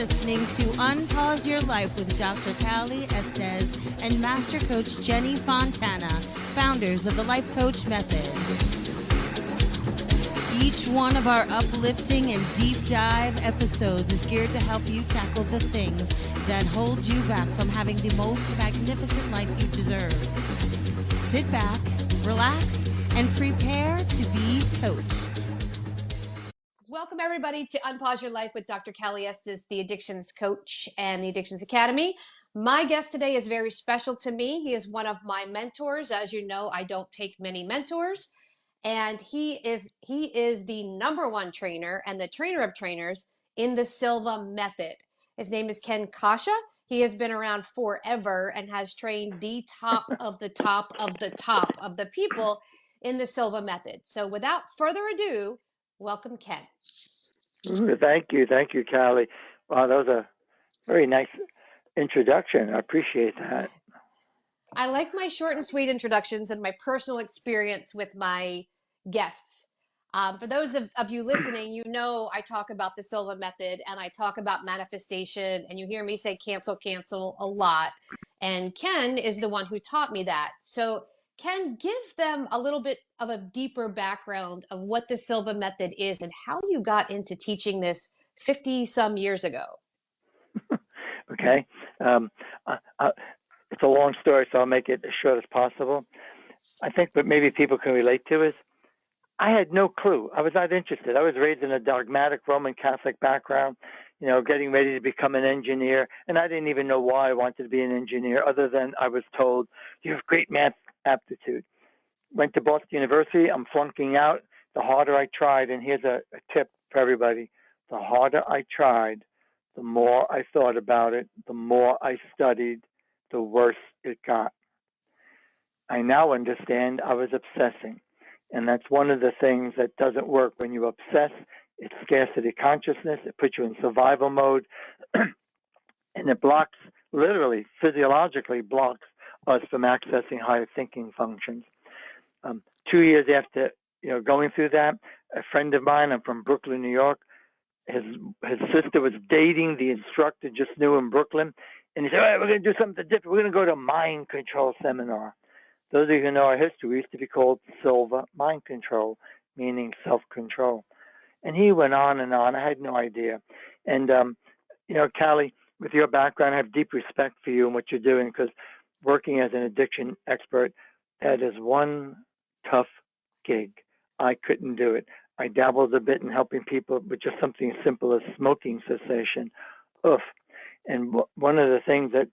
listening to Unpause Your Life with Dr. Callie Estes and Master Coach Jenny Fontana, founders of the Life Coach Method. Each one of our uplifting and deep dive episodes is geared to help you tackle the things that hold you back from having the most magnificent life you deserve. Sit back, relax, and prepare to be coached. Welcome, everybody, to Unpause Your Life with Dr. Callie Estes, the Addictions Coach and the Addictions Academy. My guest today is very special to me. He is one of my mentors. As you know, I don't take many mentors. And he is the #1 trainer and the trainer of trainers in the Silva method. His name is Ken Coscia. He has been around forever and has trained the top of the top of the top of the people in the Silva method. So without further ado, welcome, Ken. Thank you, Callie. Wow, that was a very nice introduction. I appreciate that. I like my short and sweet introductions and my personal experience with my guests. For those of you listening, you know I talk about the Silva method and I talk about manifestation, and you hear me say cancel a lot. And Ken is the one who taught me that. So Ken, give them a little bit of a deeper background of what the Silva method is and how you got into teaching this 50 some years ago. Okay. It's a long story, so I'll make it as short as possible. I think what maybe people can relate to is I had no clue. I was not interested. I was raised in a dogmatic Roman Catholic background, getting ready to become an engineer. And I didn't even know why I wanted to be an engineer other than I was told, you have great math aptitude. Went to Boston University. I'm flunking out. The harder I tried, and here's a tip for everybody. The harder I tried, the more I thought about it, the more I studied, the worse it got. I now understand I was obsessing. And that's one of the things that doesn't work when you obsess. It's scarcity consciousness. It puts you in survival mode. And it blocks, literally, physiologically blocks us from accessing higher thinking functions. 2 years after going through that, a friend of mine, I'm from Brooklyn, New York, his sister was dating the instructor just new in Brooklyn. And he said, all right, we're going to do something different. We're going to go to a mind control seminar. Those of you who know our history, we used to be called Silva Mind Control, meaning self-control. And he went on and on. I had no idea. And, Callie, with your background, I have deep respect for you and what you're doing, because working as an addiction expert, that is one tough gig. I couldn't do it. I dabbled a bit in helping people with just something as simple as smoking cessation. Oof. And one of the things that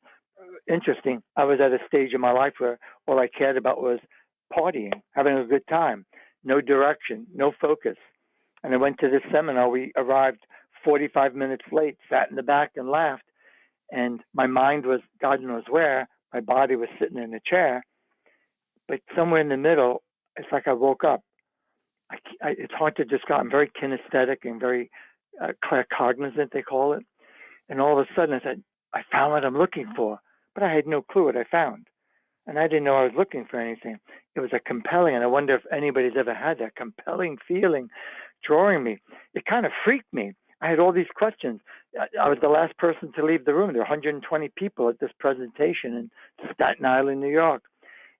interesting, I was at a stage in my life where all I cared about was partying, having a good time, no direction, no focus. And I went to this seminar. We arrived 45 minutes late, sat in the back and laughed. And my mind was God knows where. My body was sitting in a chair. But somewhere in the middle, it's like I woke up. It's hard to describe. I'm very kinesthetic and very claircognizant, they call it. And all of a sudden I said, I found what I'm looking for. But I had no clue what I found. And I didn't know I was looking for anything. It was a compelling, and I wonder if anybody's ever had that compelling feeling drawing me. It kind of freaked me. I had all these questions. I was the last person to leave the room. There were 120 people at this presentation in Staten Island, New York.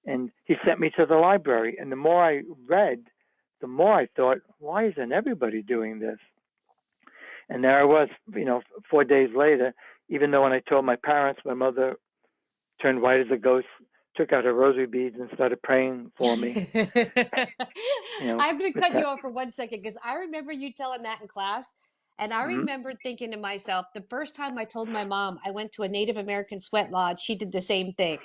And he sent me to the library. And the more I read, the more I thought, why isn't everybody doing this? And there I was, 4 days later, even though when I told my parents, my mother turned white as a ghost, took out her rosary beads and started praying for me. I'm going to cut you off for 1 second, because I remember you telling that in class. And I Mm-hmm. remember thinking to myself, the first time I told my mom I went to a Native American sweat lodge, she did the same thing.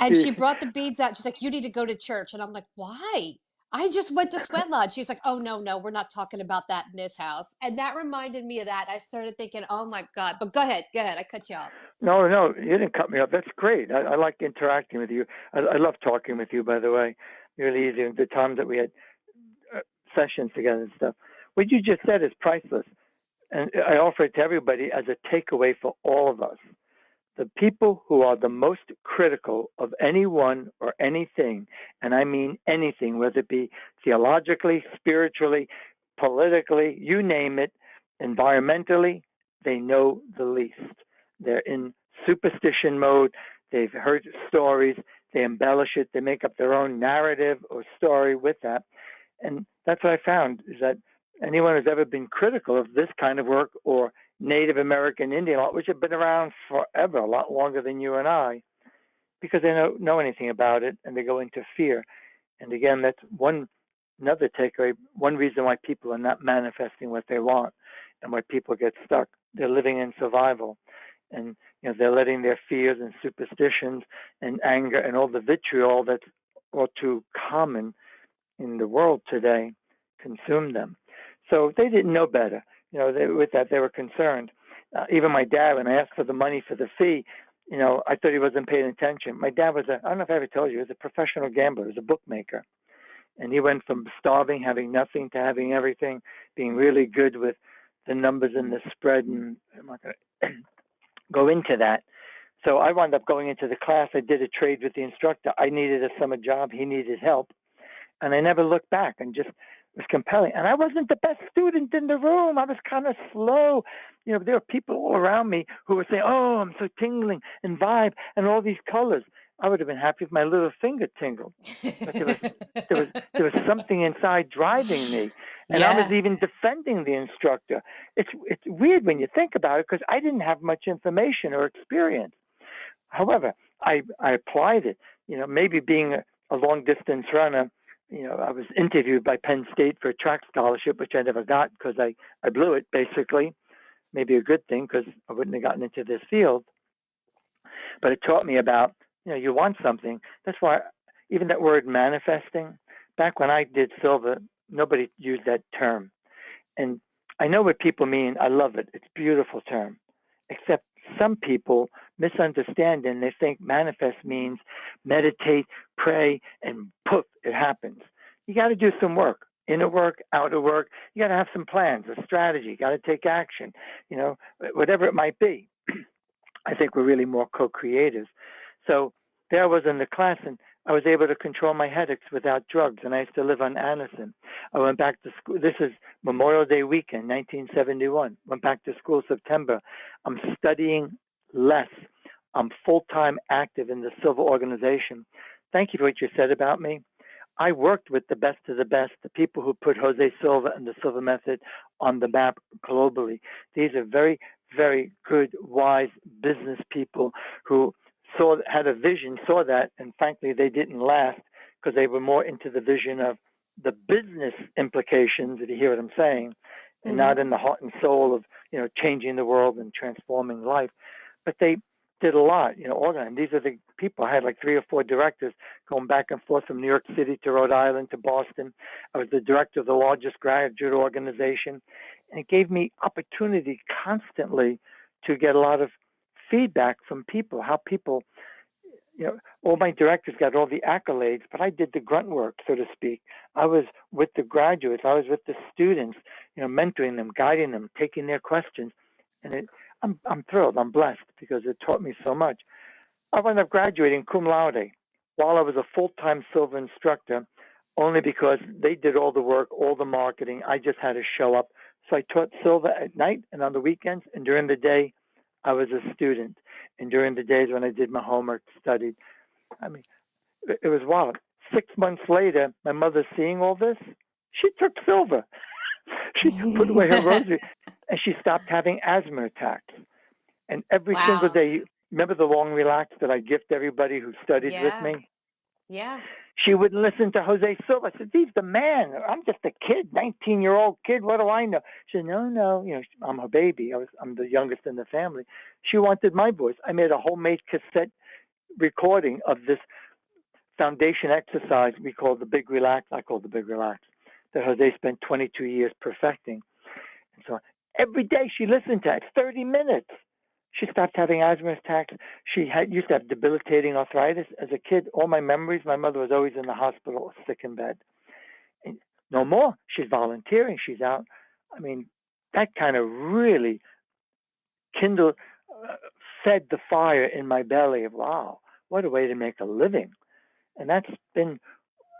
And she brought the beads out. She's like, you need to go to church. And I'm like, why? I just went to sweat lodge. She's like, oh, no, we're not talking about that in this house. And that reminded me of that. I started thinking, oh, my God. But go ahead. I cut you off. No, you didn't cut me off. That's great. I like interacting with you. I love talking with you, by the way. Really easy. The times that we had sessions together and stuff. What you just said is priceless. And I offer it to everybody as a takeaway for all of us. The people who are the most critical of anyone or anything, and I mean anything, whether it be theologically, spiritually, politically, you name it, environmentally, they know the least. They're in superstition mode. They've heard stories. They embellish it. They make up their own narrative or story with that. And that's what I found, is that anyone who's ever been critical of this kind of work or Native American Indian art, which have been around forever, a lot longer than you and I, because they don't know anything about it and they go into fear. And again, that's another takeaway, one reason why people are not manifesting what they want and why people get stuck. They're living in survival. And they're letting their fears and superstitions and anger and all the vitriol that's all too common in the world today consume them. So they didn't know better. With that, they were concerned. Even my dad, when I asked for the money for the fee, I thought he wasn't paying attention. My dad was I don't know if I ever told you, he was a professional gambler. He was a bookmaker. And he went from starving, having nothing, to having everything, being really good with the numbers and the spread. And I'm not going to go into that. So I wound up going into the class. I did a trade with the instructor. I needed a summer job. He needed help. And I never looked back, and just was compelling. And I wasn't the best student in the room. I was kind of slow. There were people all around me who were saying, "Oh, I'm so tingling and vibe and all these colors." I would have been happy if my little finger tingled. But there was something inside driving me. And I was even defending the instructor. It's weird when you think about it, because I didn't have much information or experience. However, I applied it. Maybe being a long distance runner, I was interviewed by Penn State for a track scholarship, which I never got because I blew it, basically. Maybe a good thing, because I wouldn't have gotten into this field. But it taught me about, you want something. That's why even that word manifesting, back when I did silver, nobody used that term. And I know what people mean. I love it. It's a beautiful term. Except some people misunderstand, and they think manifest means meditate, pray, and poof, it happens. You got to do some work, inner work, outer work. You got to have some plans, a strategy. You got to take action, whatever it might be. I think we're really more co-creators. So there I was in the class, and I was able to control my headaches without drugs, and I used to live on Anderson. I went back to school. This is Memorial Day weekend, 1971. Went back to school September. I'm studying less. I'm full-time active in the Silver organization. Thank you for what you said about me. I worked with the best of the best, the people who put Jose Silva and the Silva Method on the map globally. These are very, very good, wise business people who had a vision, saw that, and frankly, they didn't last because they were more into the vision of the business implications, if you hear what I'm saying, and not in the heart and soul of, changing the world and transforming life. But they did a lot, organized. These are the people. I had like 3 or 4 directors going back and forth from New York City to Rhode Island to Boston. I was the director of the largest graduate organization, and it gave me opportunity constantly to get a lot of feedback from people, how people, all my directors got all the accolades, but I did the grunt work, so to speak. I was with the graduates. I was with the students, mentoring them, guiding them, taking their questions. And I'm thrilled. I'm blessed because it taught me so much. I wound up graduating cum laude while I was a full-time silver instructor, only because they did all the work, all the marketing. I just had to show up. So I taught silver at night and on the weekends, and during the day, I was a student. And during the days when I did my homework, studied. I mean, it was wild. 6 months later, my mother, seeing all this, she took silver. She put away her rosary, and she stopped having asthma attacks. And every single day, remember the long relax that I gift everybody who studied with me? Yeah. She wouldn't listen to Jose Silva. I said, "He's the man. I'm just a kid, 19-year-old kid. What do I know?" She said, No. I'm her baby. I'm the youngest in the family. She wanted my voice. I made a homemade cassette recording of this foundation exercise we call the Big Relax. I call it the Big Relax, that Jose spent 22 years perfecting. And so every day she listened to it. 30 minutes. She stopped having asthma attacks. She used to have debilitating arthritis. As a kid, all my memories, my mother was always in the hospital, sick in bed. And no more. She's volunteering. She's out. I mean, that kind of really kindled, fed the fire in my belly of, wow, what a way to make a living. And that's been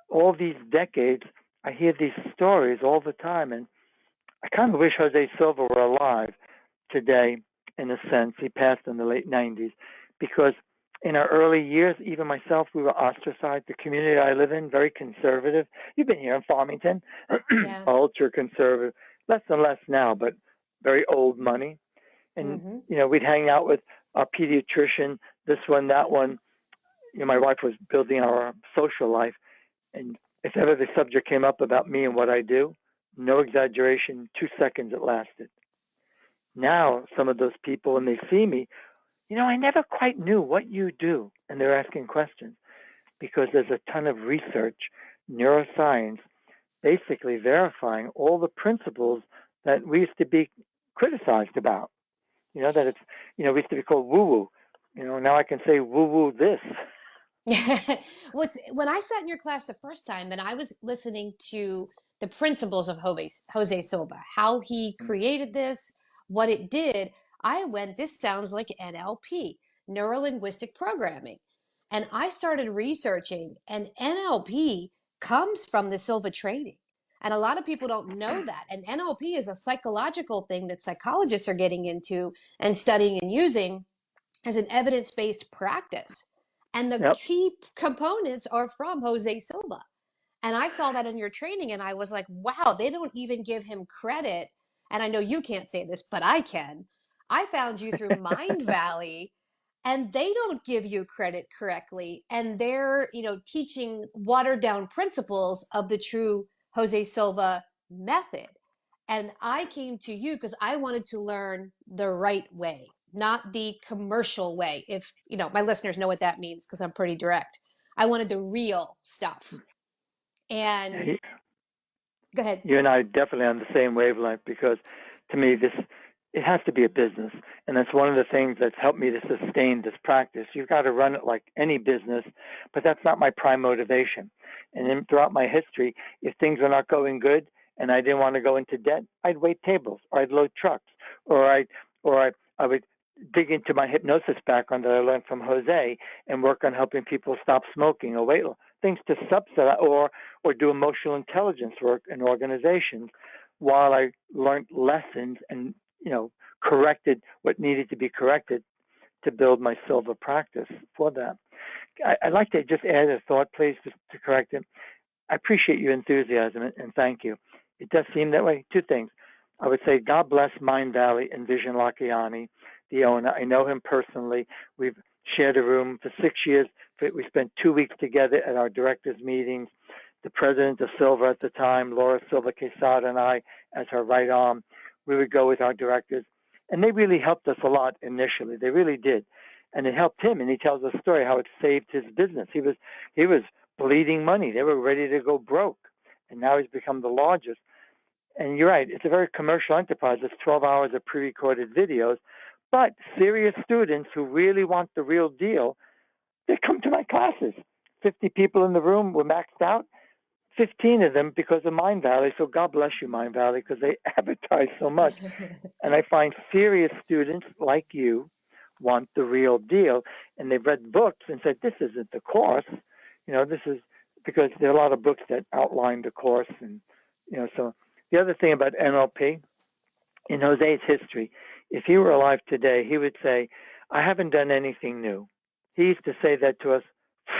all these decades. I hear these stories all the time, and I kind of wish Jose Silva were alive today, in a sense. He passed in the late 90s because in our early years, even myself, we were ostracized. The community I live in, very conservative. You've been here in Farmington, Yeah. ultra conservative, less and less now, but very old money. And, we'd hang out with our pediatrician, this one, that one. My wife was building our social life. And if ever the subject came up about me and what I do, no exaggeration, 2 seconds it lasted. Now, some of those people, when they see me, I never quite knew what you do. And they're asking questions because there's a ton of research, neuroscience, basically verifying all the principles that we used to be criticized about. That it's, we used to be called woo-woo. Now I can say woo-woo this. When I sat in your class the first time and I was listening to the principles of Jose Silva, how he created this, what it did, I went, this sounds like NLP, neuro linguistic programming. And I started researching, and NLP comes from the Silva training. And a lot of people don't know that. And NLP is a psychological thing that psychologists are getting into and studying and using as an evidence-based practice. And the key components are from Jose Silva. And I saw that in your training and I was like, wow, they don't even give him credit. And I know you can't say this, but I can. I found you through Mind Valley and they don't give you credit correctly. And they're, teaching watered down principles of the true Jose Silva method. And I came to you because I wanted to learn the right way, not the commercial way. If, my listeners know what that means because I'm pretty direct. I wanted the real stuff. And go ahead. You and I are definitely on the same wavelength because to me, it has to be a business. And that's one of the things that's helped me to sustain this practice. You've got to run it like any business, but that's not my prime motivation. And then throughout my history, if things were not going good and I didn't want to go into debt, I'd wait tables or I'd load trucks or I would dig into my hypnosis background that I learned from Jose and work on helping people stop smoking or weight loss, things to subsidize or do emotional intelligence work in organizations while I learned lessons and, corrected what needed to be corrected to build my Silva practice for that. I'd like to just add a thought, please, just to correct it. I appreciate your enthusiasm and thank you. It does seem that way. Two things. I would say God bless Mind Valley and Vision Lakiani, the owner. I know him personally. We've shared a room for 6 years. We spent 2 weeks together at our directors' meetings. The president of Silva at the time, Laura Silva Quesada, and I, as her right arm, we would go with our directors. And they really helped us a lot initially. They really did. And it helped him. And he tells a story how it saved his business. He was bleeding money. They were ready to go broke. And now he's become the largest. And you're right, it's a very commercial enterprise. It's 12 hours of pre-recorded videos. But serious students who really want the real deal, they come to my classes. 50 people in the room were maxed out. 15 of them because of Mind Valley. So God bless you, Mind Valley, because they advertise so much. And I find serious students like you want the real deal. And they've read books and said, this isn't the course. This is because there are a lot of books that outline the course. And, so the other thing about NLP, in Jose's history, if he were alive today, he would say, I haven't done anything new. He used to say that to us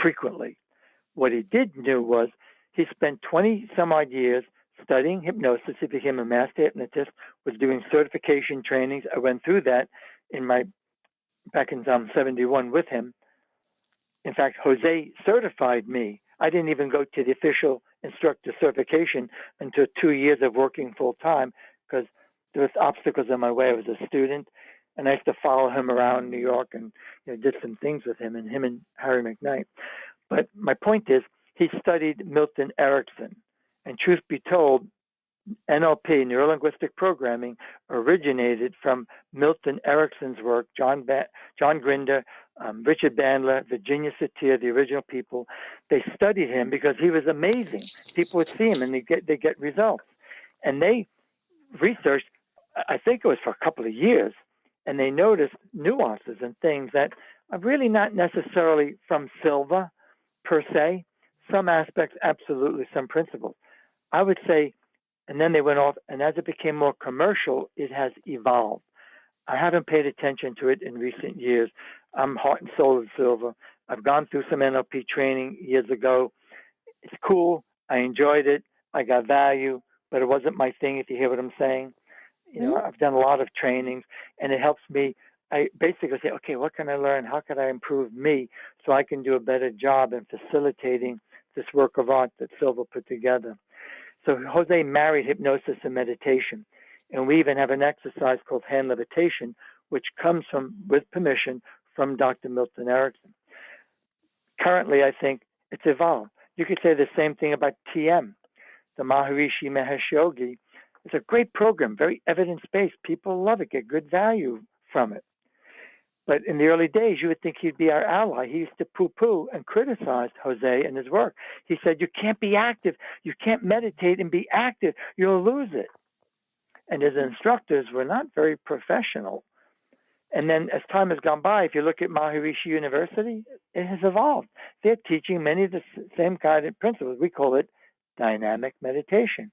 frequently. What he did do was he spent 20 some odd years studying hypnosis. He became a master hypnotist, was doing certification trainings. I went through that back in 71 with him. In fact, Jose certified me. I didn't even go to the official instructor certification until 2 years of working full time because there was obstacles in my way. I was a student, and I used to follow him around New York and did some things with him and Harry McKnight. But my point is, he studied Milton Erickson. And truth be told, NLP, neuro-linguistic programming, originated from Milton Erickson's work, John Grinder, Richard Bandler, Virginia Satir, the original people. They studied him because he was amazing. People would see him and they get results. And they researched, I think it was for a couple of years, and they noticed nuances and things that are really not necessarily from Silva per se. Some aspects, absolutely, some principles. I would say, and then they went off, and as it became more commercial, it has evolved. I haven't paid attention to it in recent years. I'm heart and soul of Silva. I've gone through some NLP training years ago. It's cool. I enjoyed it. I got value, but it wasn't my thing, if you hear what I'm saying. Mhm. I've done a lot of trainings, and it helps me. I basically say, okay, what can I learn? How can I improve me so I can do a better job in facilitating this work of art that Silva put together? So Jose married hypnosis and meditation. And we even have an exercise called hand levitation, which comes from, with permission, from Dr. Milton Erickson. Currently, I think it's evolved. You could say the same thing about TM, the Maharishi Mahesh Yogi. It's a great program, very evidence-based. People love it, get good value from it. But in the early days, you would think he'd be our ally. He used to poo-poo and criticize Jose and his work. He said, you can't be active. You can't meditate and be active. You'll lose it. And his instructors were not very professional. And then as time has gone by, if you look at Maharishi University, it has evolved. They're teaching many of the same kind of principles. We call it dynamic meditation.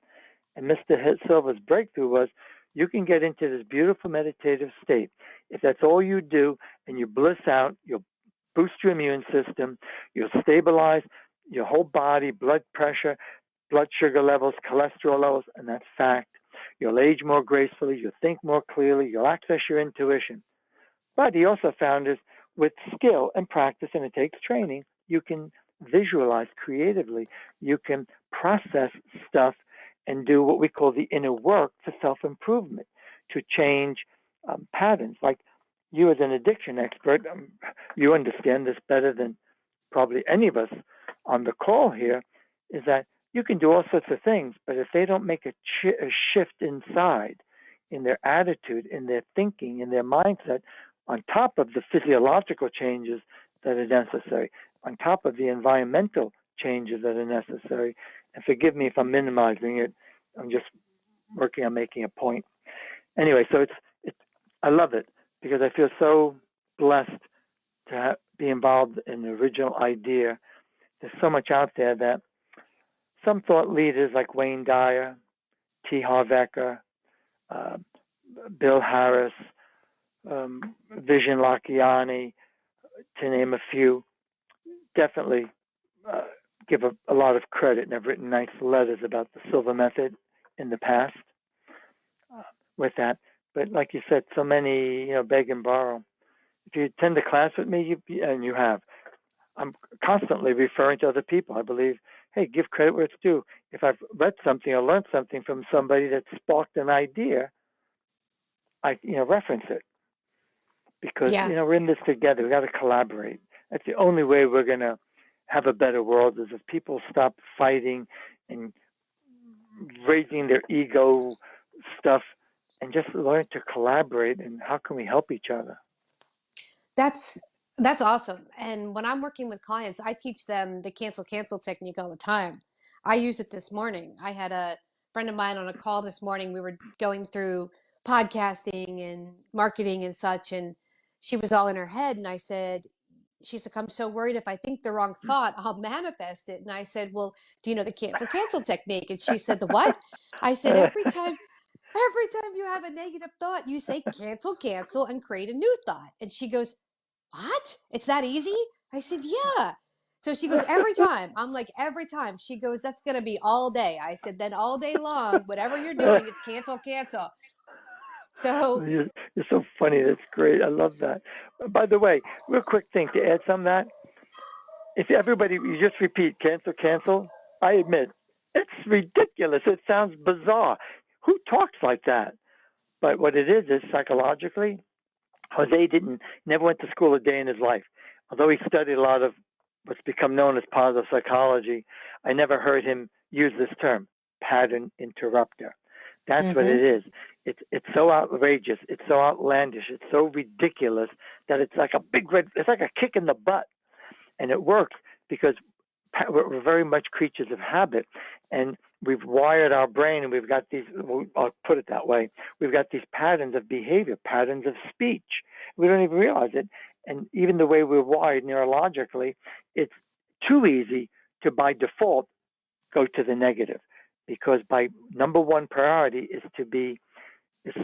And Mr. Silva's breakthrough was you can get into this beautiful meditative state. If that's all you do and you bliss out, you'll boost your immune system, you'll stabilize your whole body, blood pressure, blood sugar levels, cholesterol levels, and that's fact. You'll age more gracefully, you'll think more clearly, you'll access your intuition. But he also found is with skill and practice, and it takes training, you can visualize creatively. You can process stuff and do what we call the inner work for self-improvement, to change patterns. Like you as an addiction expert, you understand this better than probably any of us on the call here, is that you can do all sorts of things, but if they don't make a shift inside in their attitude, in their thinking, in their mindset, on top of the physiological changes that are necessary, on top of the environmental changes that are necessary, and forgive me if I'm minimizing it, I'm just working on making a point. Anyway, so it's I love it because I feel so blessed to be involved in the original idea. There's so much out there that some thought leaders like Wayne Dyer, T. Harv Eker, Bill Harris, Vishen Lakhiani, to name a few, definitely give a lot of credit and have written nice letters about the Silva method in the past with that. But like you said, so many, beg and borrow. If you attend a class with me, and you have, I'm constantly referring to other people. I believe, hey, give credit where it's due. If I've read something or learned something from somebody that sparked an idea, I reference it. Because, we're in this together. We got to collaborate. That's the only way we're going to have a better world, is if people stop fighting and raising their ego stuff and just learn to collaborate. And how can we help each other? That's awesome. And when I'm working with clients, I teach them the cancel technique all the time. I use it this morning. I had a friend of mine on a call this morning. We were going through podcasting and marketing and such, and she was all in her head. And she's like, I'm so worried if I think the wrong thought, I'll manifest it. And I said, well, do you know the cancel technique? And she said, the what? I said, every time you have a negative thought, you say cancel and create a new thought. And she goes, what? It's that easy? I said, yeah. So she goes, every time. I'm like, every time. She goes, that's going to be all day. I said, then all day long, whatever you're doing, it's cancel. So You're so funny. That's great. I love that. By the way, real quick thing to add some of that. If everybody, you just repeat cancel, I admit, it's ridiculous. It sounds bizarre. Who talks like that? But what it is psychologically, Jose never went to school a day in his life. Although he studied a lot of what's become known as positive psychology, I never heard him use this term, pattern interrupter. That's what it is. It's so outrageous. It's so outlandish. It's so ridiculous that it's like it's like a kick in the butt. And it works because we're very much creatures of habit. And we've wired our brain, and we've got these, I'll put it that way, we've got these patterns of behavior, patterns of speech. We don't even realize it. And even the way we're wired neurologically, it's too easy to, by default, go to the negative. Because by number one priority is to be is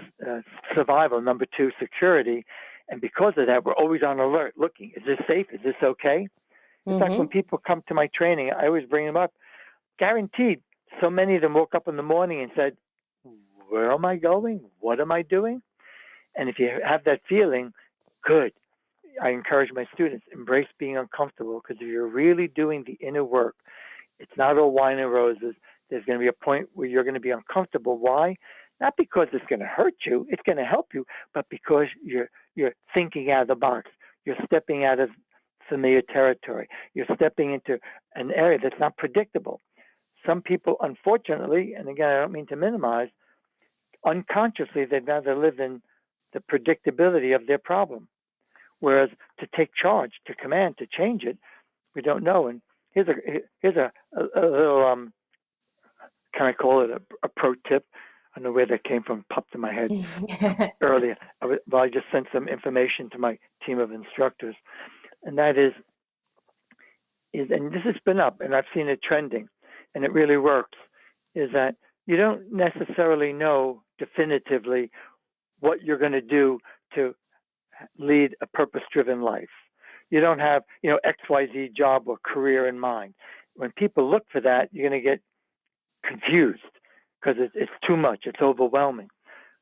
survival. Number two, security. And because of that, we're always on alert, looking, is this safe? Is this okay? In fact, when people come to my training, I always bring them up. Guaranteed, so many of them woke up in the morning and said, where am I going? What am I doing? And if you have that feeling, good. I encourage my students, embrace being uncomfortable, because if you're really doing the inner work, it's not all wine and roses. There's going to be a point where you're going to be uncomfortable. Why? Not because it's going to hurt you, it's going to help you, but because you're thinking out of the box. You're stepping out of familiar territory. You're stepping into an area that's not predictable. Some people, unfortunately, and again, I don't mean to minimize, unconsciously, they'd rather live in the predictability of their problem. Whereas to take charge, to command, to change it, we don't know. And here's a little, can I call it a pro tip? I don't know where that came from, popped in my head earlier. I just sent some information to my team of instructors. And that is, and this has been up, and I've seen it trending, and it really works, is that you don't necessarily know definitively what you're going to do to lead a purpose-driven life. You don't have, XYZ job or career in mind. When people look for that, you're going to get confused because it's too much, it's overwhelming.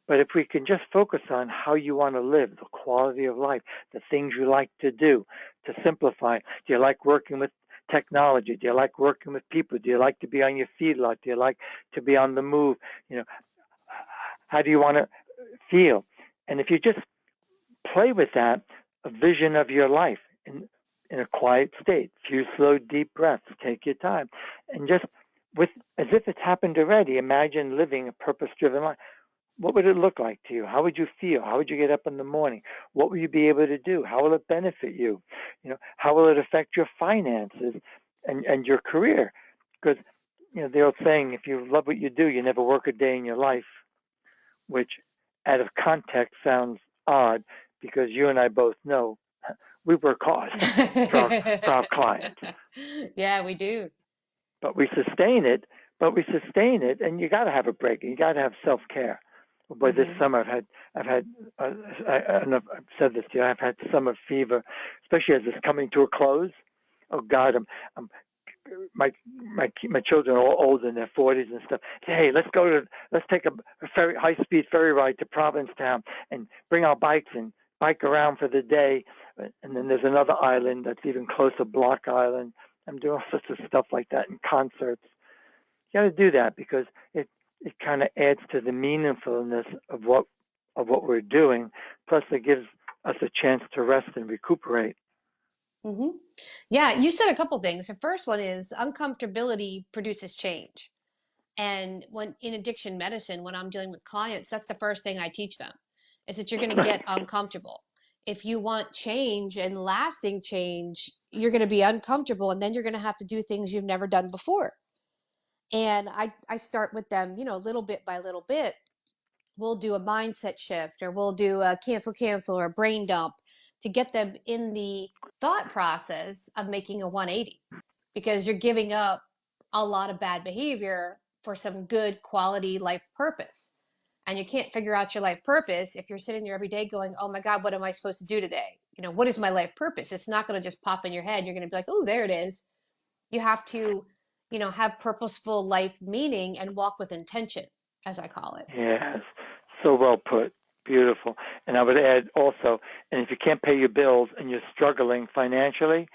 But if we can just focus on how you want to live, the quality of life, the things you like to do, to simplify. Do you like working with technology? Do you like working with people? Do you like to be on your feet a lot? Do you like to be on the move? How do you want to feel? And if you just play with that, a vision of your life in a quiet state, few slow, deep breaths, take your time, and just as if it's happened already, imagine living a purpose-driven life. What would it look like to you? How would you feel? How would you get up in the morning? What will you be able to do? How will it benefit you? How will it affect your finances and your career? Because the old saying, if you love what you do, you never work a day in your life, which out of context sounds odd, because you and I both know we work hard for our clients. Yeah, we do. But we sustain it, and you got to have a break. You got to have self-care. Boy, this summer I've said this to you. I've had summer fever, especially as it's coming to a close. Oh God, my children are all older in their 40s and stuff. Hey, let's take a high-speed ferry ride to Provincetown and bring our bikes and bike around for the day. And then there's another island that's even closer, Block Island. I'm doing all sorts of stuff like that in concerts. You got to do that because it kind of adds to the meaningfulness of what we're doing. Plus, it gives us a chance to rest and recuperate. Yeah, you said a couple things. The first one is uncomfortability produces change. And when in addiction medicine, when I'm dealing with clients, that's the first thing I teach them, is that you're going to get uncomfortable. If you want change and lasting change, you're going to be uncomfortable, and then you're going to have to do things you've never done before. And I start with them, little bit by little bit. We'll do a mindset shift, or we'll do a cancel or a brain dump to get them in the thought process of making a 180, because you're giving up a lot of bad behavior for some good quality life purpose. And you can't figure out your life purpose if you're sitting there every day going, oh my God, what am I supposed to do today? What is my life purpose? It's not going to just pop in your head. You're going to be like, oh, there it is. You have to, have purposeful life meaning and walk with intention, as I call it. Yes, so well put. Beautiful. And I would add also, and if you can't pay your bills and you're struggling financially,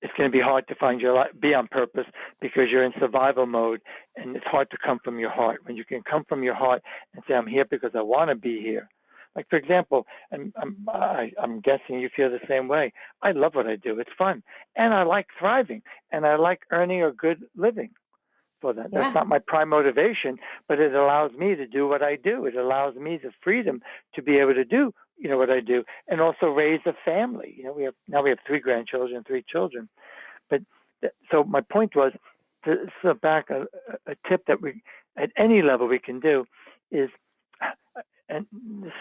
it's going to be hard to find your life, be on purpose, because you're in survival mode, and it's hard to come from your heart. When you can come from your heart and say, I'm here because I want to be here. Like, for example, and I'm guessing you feel the same way. I love what I do. It's fun. And I like thriving, and I like earning a good living for that. That's not my prime motivation, but it allows me to do what I do. It allows me the freedom to be able to do what I do, and also raise a family. We have 3 grandchildren, 3 children. But so my point was, to back a tip that we, at any level we can do, is, and this,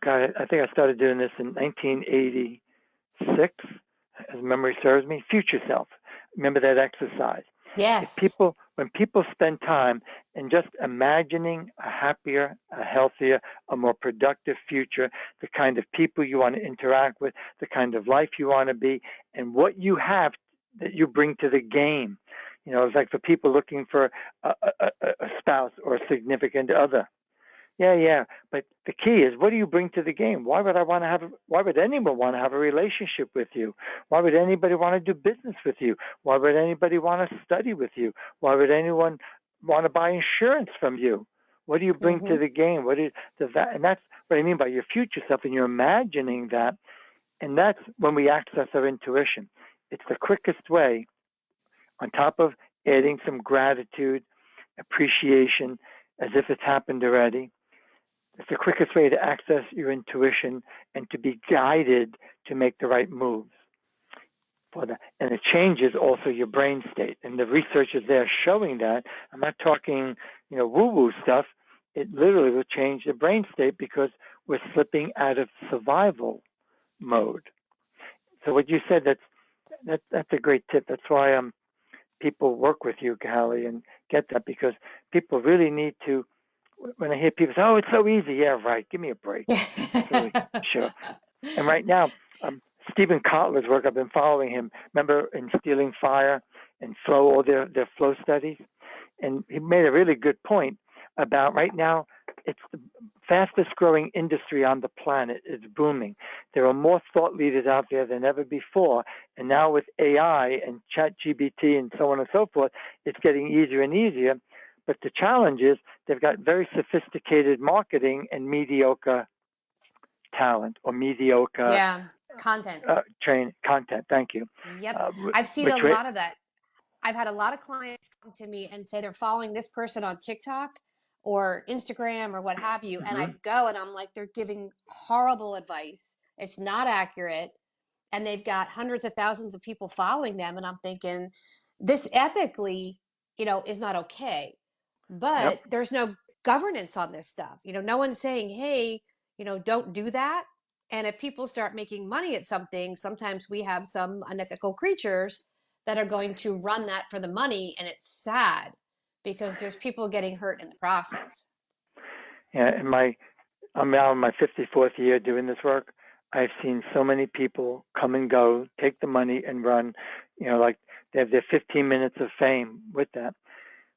God, I think I started doing this in 1986, as memory serves me. Future self. Remember that exercise? Yes. If people when people spend time in just imagining a happier, a healthier, a more productive future, the kind of people you want to interact with, the kind of life you want to be, and what you have that you bring to the game. It's like for people looking for a spouse or a significant other. Yeah. But the key is, what do you bring to the game? Why would anyone want to have a relationship with you? Why would anybody want to do business with you? Why would anybody want to study with you? Why would anyone want to buy insurance from you? What do you bring to the game? And that's what I mean by your future self, and you're imagining that. And that's when we access our intuition. It's the quickest way, on top of adding some gratitude, appreciation, as if it's happened already. It's the quickest way to access your intuition and to be guided to make the right moves. And it changes also your brain state. And the research is there showing that. I'm not talking, woo-woo stuff. It literally will change the brain state because we're slipping out of survival mode. So what you said, that's a great tip. That's why people work with you, Callie, and get that, because people really need to. When I hear people say, "Oh, it's so easy," yeah, right. Give me a break. Really, sure. And right now, Stephen Kotler's work, I've been following him. Remember in Stealing Fire and Flow, all their flow studies, and he made a really good point about right now. It's the fastest growing industry on the planet. It's booming. There are more thought leaders out there than ever before. And now with AI and ChatGPT and so on and so forth, it's getting easier and easier. But the challenge is they've got very sophisticated marketing and mediocre talent or mediocre content. Content. Thank you. Yep. I've seen a lot of that. I've had a lot of clients come to me and say they're following this person on TikTok or Instagram or what have you. And I go and I'm like, they're giving horrible advice. It's not accurate. And they've got hundreds of thousands of people following them. And I'm thinking, this ethically, is not okay. But there's no governance on this stuff. No one's saying, hey, don't do that. And if people start making money at something, sometimes we have some unethical creatures that are going to run that for the money. And it's sad because there's people getting hurt in the process. Yeah, I'm now in my 54th year doing this work. I've seen so many people come and go, take the money and run, like they have their 15 minutes of fame with that.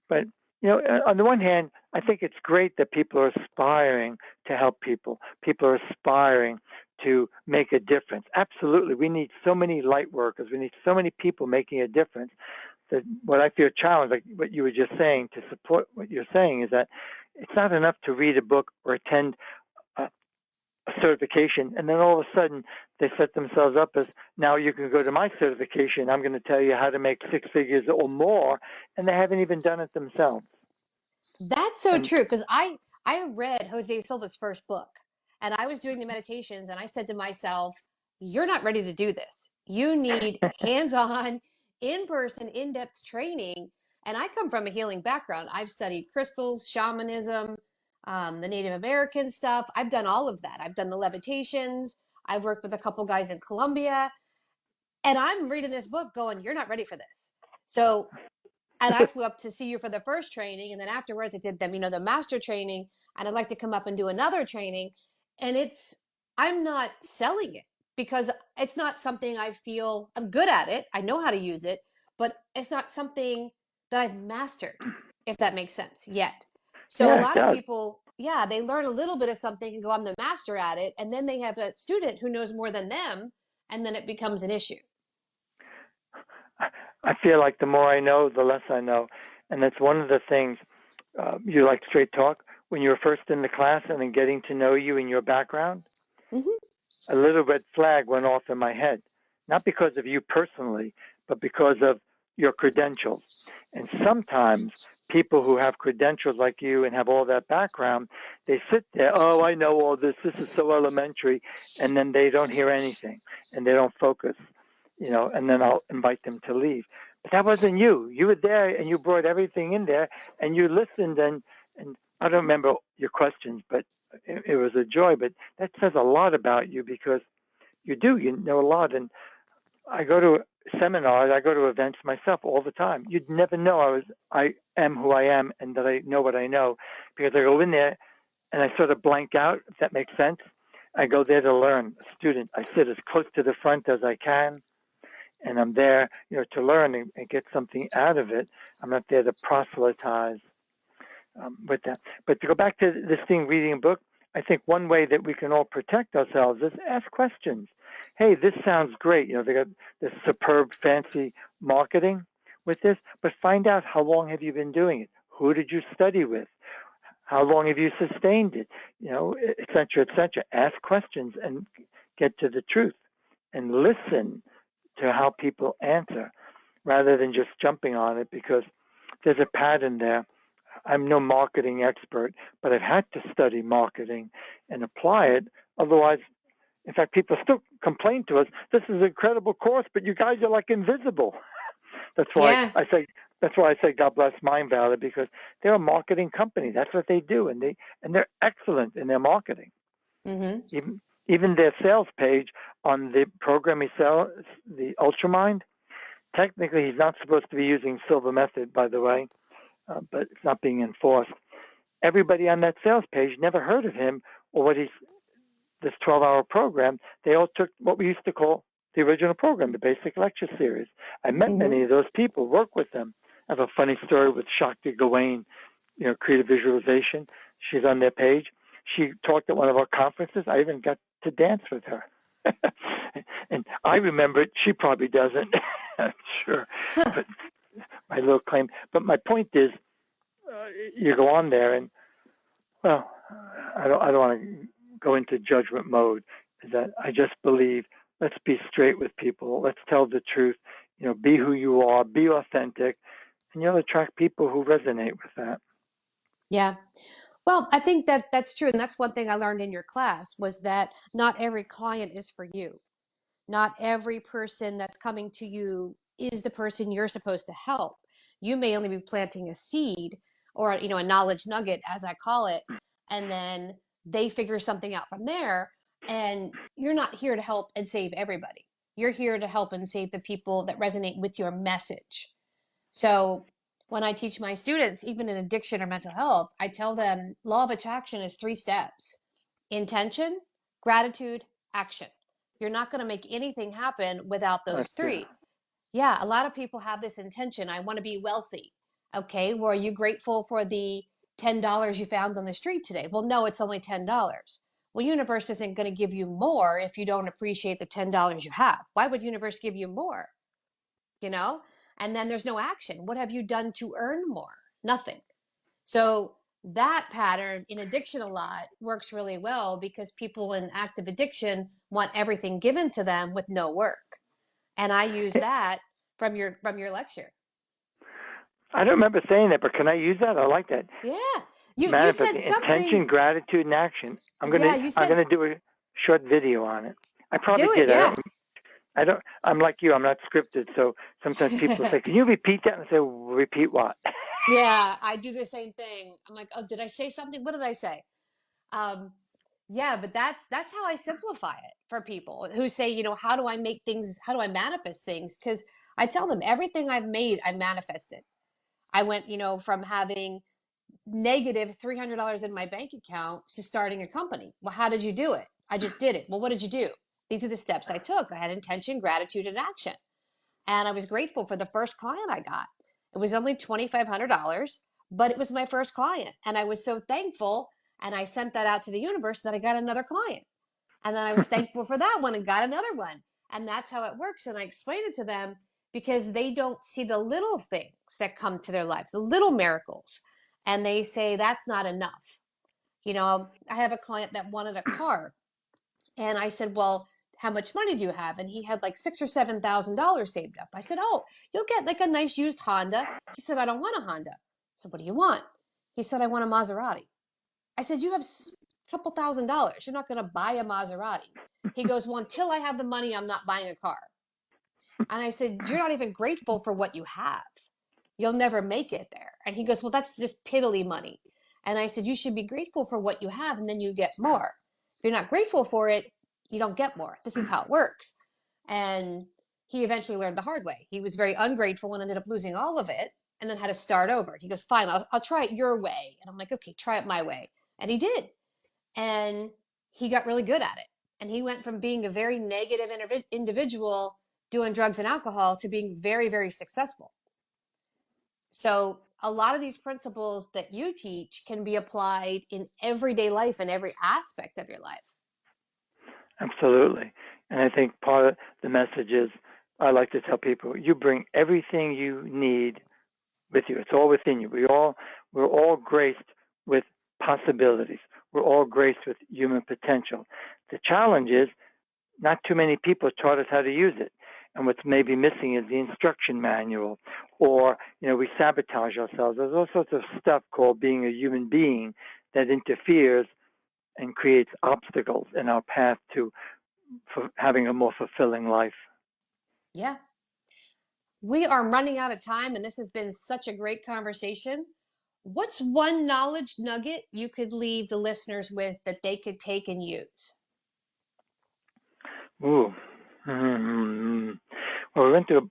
But, on the one hand, I think it's great that people are aspiring to help people. People are aspiring to make a difference. Absolutely. We need so many light workers. We need so many people making a difference. That what I feel challenged, like what you were just saying, to support what you're saying, is that it's not enough to read a book or attend a certification, and then all of a sudden they set themselves up as, now you can go to my certification. I'm going to tell you how to make six figures or more, and they haven't even done it themselves. That's so true, because I read Jose Silva's first book, and I was doing the meditations, and I said to myself, you're not ready to do this. You need hands-on, in-person, in-depth training. And I come from a healing background. I've studied crystals, shamanism, the Native American stuff. I've done all of that. I've done the levitations. I've worked with a couple guys in Colombia. And I'm reading this book going, you're not ready for this. So, and I flew up to see you for the first training. And then afterwards I did the master training. And I'd like to come up and do another training. And I'm not selling it because it's not something I feel I'm good at it. I know how to use it, but it's not something that I've mastered, if that makes sense, yet. So a lot of people, they learn a little bit of something and go, I'm the master at it. And then they have a student who knows more than them. And then it becomes an issue. I feel like the more I know, the less I know. And that's one of the things, you like straight talk, when you were first in the class and then getting to know you and your background, a little red flag went off in my head. Not because of you personally, but because of your credentials. And sometimes people who have credentials like you and have all that background, they sit there, oh, I know all this, this is so elementary, and then they don't hear anything and they don't focus, and then I'll invite them to leave. But that wasn't you. You were there and you brought everything in there and you listened, and I don't remember your questions, but it was a joy. But that says a lot about you, because you know a lot. And I go to seminars. I go to events myself all the time. You'd never know I am who I am and that I know what I know, because I go in there and I sort of blank out, if that makes sense. I go there to learn. A student, I sit as close to the front as I can, and I'm there, to learn and get something out of it. I'm not there to proselytize with that. But to go back to this thing, reading a book, I think one way that we can all protect ourselves is ask questions. Hey, this sounds great. They got this superb, fancy marketing with this, but find out, how long have you been doing it? Who did you study with? How long have you sustained it? Et cetera, et cetera. Ask questions and get to the truth, and listen to how people answer rather than just jumping on it, because there's a pattern there. I'm no marketing expert, but I've had to study marketing and apply it. Otherwise, in fact, people still complain to us, this is an incredible course, but you guys are like invisible. That's why I say God bless Mind Valley, because they're a marketing company. That's what they do, and they're excellent in their marketing. Mm-hmm. Even their sales page on the program he sells, the Ultramind, technically he's not supposed to be using Silver Method, by the way, but it's not being enforced. Everybody on that sales page never heard of him or what this 12-hour program. They all took what we used to call the original program, the basic lecture series. I met many of those people, work with them. I have a funny story with Shakti Gawain, creative visualization. She's on their page. She talked at one of our conferences. I even got to dance with her. And I remember it. She probably doesn't. Sure. But my little claim. But my point is, you go on there and, well, I don't want to go into judgment mode. Is that I just believe, let's be straight with people. Let's tell the truth. Be who you are. Be authentic, and you'll attract people who resonate with that. Yeah. Well, I think that's true. And that's one thing I learned in your class, was that not every client is for you. Not every person that's coming to you is the person you're supposed to help. You may only be planting a seed, or, a knowledge nugget, as I call it, and then they figure something out from there. And you're not here to help and save everybody. You're here to help and save the people that resonate with your message. So when I teach my students, even in addiction or mental health, I tell them law of attraction is 3 steps: intention, gratitude, action. You're not going to make anything happen without those 3. Yeah, a lot of people have this intention. I want to be wealthy. Okay, well, are you grateful for the $10 you found on the street today? Well, no, it's only $10. Well, universe isn't going to give you more if you don't appreciate the $10 you have. Why would universe give you more? And then there's no action. What have you done to earn more? Nothing. So that pattern in addiction a lot works really well, because people in active addiction want everything given to them with no work. And I use that from your lecture. I don't remember saying that, but can I use that? I like that. Yeah. You said something. Intention, gratitude, and action. I'm gonna do a short video on it. I probably did. Yeah. I'm like you. I'm not scripted, so sometimes people say, "Can you repeat that?" And I say, "Repeat what?" Yeah, I do the same thing. I'm like, "Oh, did I say something? What did I say?" Yeah, but that's how I simplify it for people who say, how do I make things? How do I manifest things? Because I tell them everything I've made, I manifested. I went, from having negative $300 in my bank account to starting a company. Well, how did you do it? I just did it. Well, what did you do? These are the steps I took. I had intention, gratitude, and action. And I was grateful for the first client I got. It was only $2,500, but it was my first client. And I was so thankful. And I sent that out to the universe that I got another client. And then I was thankful for that one and got another one. And that's how it works. And I explain it to them, because they don't see the little things that come to their lives, the little miracles. And they say, that's not enough. I have a client that wanted a car. And I said, well, how much money do you have? And he had like $6,000 or $7,000 saved up. I said, oh, you'll get like a nice used Honda. He said, I don't want a Honda. I said, what do you want? He said, I want a Maserati. I said, you have a couple $1,000s. You're not going to buy a Maserati. He goes, well, until I have the money, I'm not buying a car. And I said, you're not even grateful for what you have. You'll never make it there. And he goes, well, that's just piddly money. And I said, you should be grateful for what you have, and then you get more. If you're not grateful for it, you don't get more. This is how it works. And he eventually learned the hard way. He was very ungrateful and ended up losing all of it and then had to start over. He goes, fine, I'll try it your way. And I'm like, okay, try it my way. And he did. And he got really good at it. And he went from being a very negative individual doing drugs and alcohol to being very, very successful. So a lot of these principles that you teach can be applied in everyday life and every aspect of your life. Absolutely. And I think part of the message is, I like to tell people, you bring everything you need with you. It's all within you. We're all graced with possibilities. We're all graced with human potential. The challenge is not too many people taught us how to use it. And what's maybe missing is the instruction manual, or we sabotage ourselves. There's all sorts of stuff called being a human being that interferes and creates obstacles in our path to for having a more fulfilling life. Yeah. We are running out of time, and this has been such a great conversation. What's one knowledge nugget you could leave the listeners with that they could take and use? Ooh. Mm-hmm. Well, we went to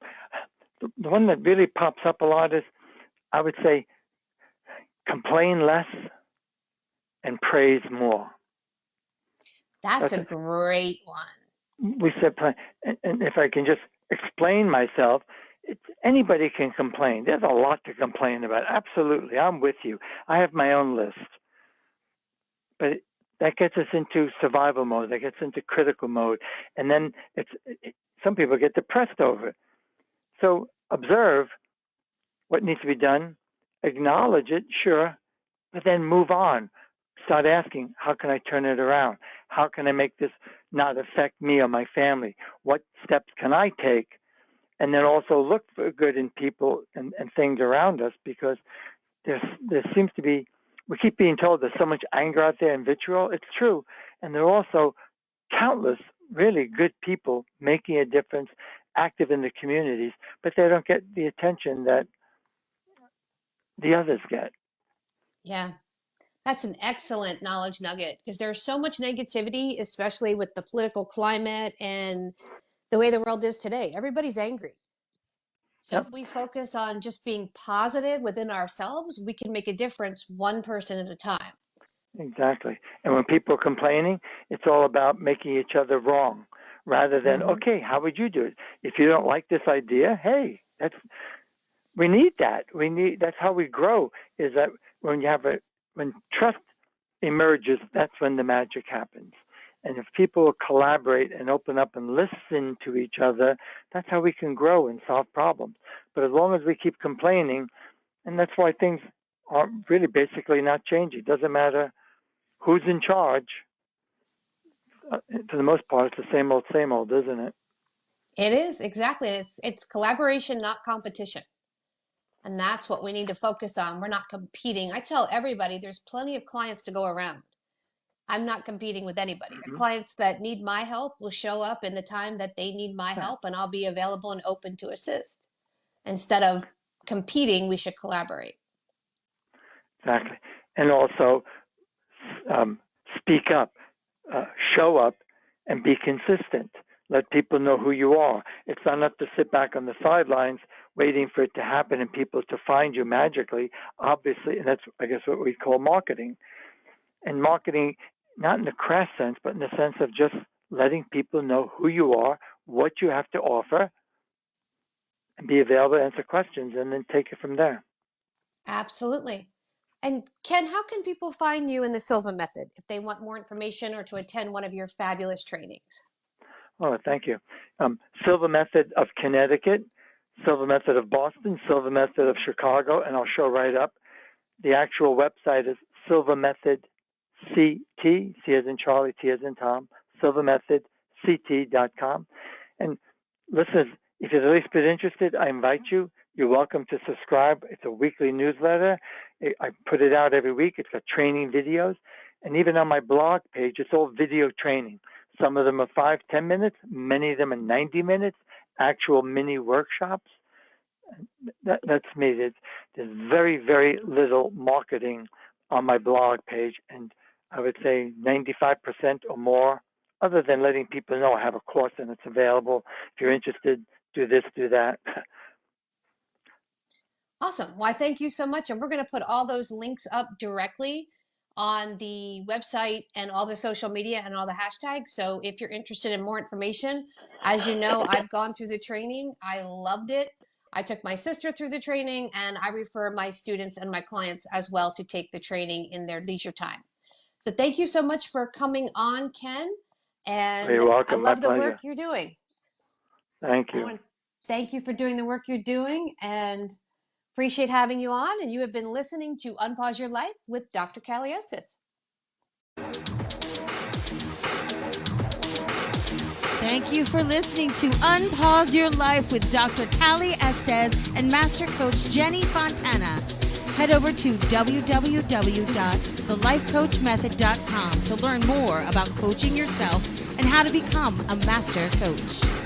the one that really pops up a lot is, I would say, complain less and praise more. That's a great one. We said, and if I can just explain myself, anybody can complain. There's a lot to complain about. Absolutely. I'm with you. I have my own list. But that gets us into survival mode. That gets into critical mode. And then some people get depressed over it. So observe what needs to be done, acknowledge it, sure, but then move on. Start asking, how can I turn it around? How can I make this not affect me or my family? What steps can I take? And then also look for good in people and things around us, because there seems to be, we keep being told there's so much anger out there and vitriol. It's true. And there are also countless really good people making a difference, active in the communities, but they don't get the attention that the others get. Yeah. That's an excellent knowledge nugget, because there's so much negativity, especially with the political climate and the way the world is today. Everybody's angry. So Yep. if we focus on just being positive within ourselves, we can make a difference one person at a time. Exactly. And when people are complaining, it's all about making each other wrong, rather than, okay, how would you do it? If you don't like this idea, hey, we need that. That's how we grow, is that when trust emerges, that's when the magic happens. And if people collaborate and open up and listen to each other, that's how we can grow and solve problems. But as long as we keep complaining, and that's why things are really basically not changing. It doesn't matter who's in charge. For the most part, it's the same old, isn't it? It is, exactly. It's collaboration, not competition. And that's what we need to focus on. We're not competing. I tell everybody there's plenty of clients to go around. I'm not competing with anybody. The clients that need my help will show up in the time that they need my help, and I'll be available and open to assist. Instead of competing, we should collaborate. Exactly. And also speak up, show up, and be consistent. Let people know who you are. It's not enough to sit back on the sidelines waiting for it to happen and people to find you magically. Obviously, and that's, I guess, what we call marketing. And marketing, not in the crass sense, but in the sense of just letting people know who you are, what you have to offer, and be available to answer questions, and then take it from there. Absolutely. And Ken, how can people find you in the Silva Method if they want more information or to attend one of your fabulous trainings? Oh, thank you. Silva Method of Connecticut, Silva Method of Boston, Silva Method of Chicago, and I'll show right up. The actual website is Silva Method CT, C as in Charlie, T as in Tom, silvamethodct.com. And listeners, if you're the least bit interested, I invite you. You're welcome to subscribe. It's a weekly newsletter. I put it out every week. It's got training videos. And even on my blog page, it's all video training. Some of them are 5-10 minutes. Many of them are 90 minutes, actual mini workshops. That's me. There's very, very little marketing on my blog page. And I would say 95% or more, other than letting people know I have a course and it's available. If you're interested, do this, do that. Awesome. Well, I thank you so much. And we're going to put all those links up directly on the website and all the social media and all the hashtags. So if you're interested in more information, as you know, I've gone through the training. I loved it. I took my sister through the training, and I refer my students and my clients as well to take the training in their leisure time. So thank you so much for coming on, Ken. And You're welcome. I love My the pleasure. work you're doing. Thank I you. want to thank you for doing the work you're doing, and appreciate having you on. And you have been listening to Unpause Your Life with Dr. Callie Estes. Thank you for listening to Unpause Your Life with Dr. Callie Estes and Master Coach Jenny Fontana. Head over to www.thelifecoachmethod.com to learn more about coaching yourself and how to become a master coach.